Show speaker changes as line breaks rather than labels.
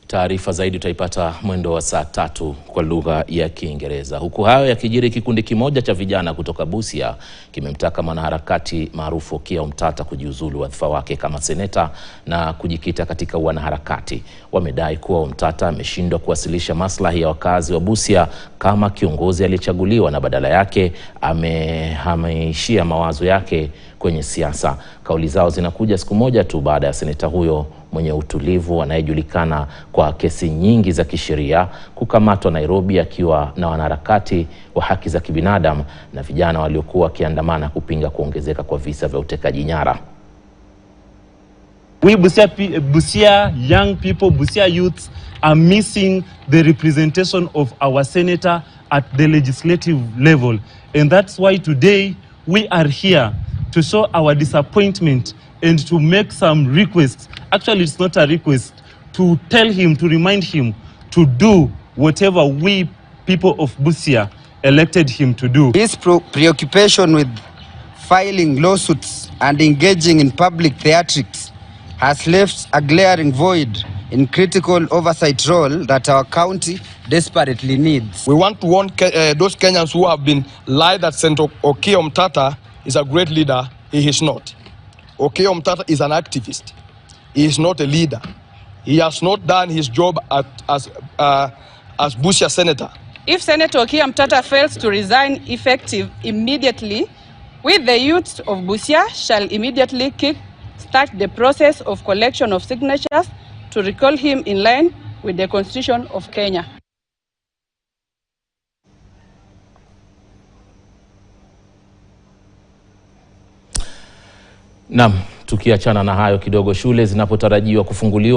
Taarifa zaidi utaipata mwendo wa saa 3 kwa lugha ya Kiingereza. Huku hayo yakijiri, kikundi kimoja cha vijana kutoka Busia kimemtaka mwanaharakati maarufu Okiya Omtatah kujiuzulu wadhifa wake kama seneta na kujikita katika wanaharakati. Wamedai kuwa Omtatah ameshindwa kuwasilisha maslahi ya wakazi wa Busia kama kiongozi aliyechaguliwa na badala yake amehamishia mawazo yake kwenye siasa. Kauli zao zinakuja siku moja tu baada ya seneta huyo mwenye utulivu anayejulikana kwa kesi nyingi za kisheria kukamatwa Nairobi akiwa na wanaharakati wa haki za kibinadamu na vijana waliokuwa wakiandamana kupinga kuongezeka kwa visa vya utekaji nyara.
We Busia young people, Busia youths are missing the representation of our senator at the legislative level, and that's why today we are here to show our disappointment and to make some requests. Actually, it's not a request, to tell him, to remind him to do whatever we people of Busia elected him to do.
His preoccupation with filing lawsuits and engaging in public theatrics has left a glaring void in critical oversight role that our county desperately needs.
We want to warn those Kenyans who have been lied that Senator Okiya Omtatah is a great leader. He is not. Okiya Omtatah is an activist. He is not a leader. He has not done his job as Busia senator.
If Senator Okiya Omtatah fails to resign effective immediately, we the youth of Busia shall immediately start the process of collection of signatures to recall him in line with the Constitution of Kenya.
Naam, tukiachana na hayo kidogo, shule zinapotarajiwa kufunguliwa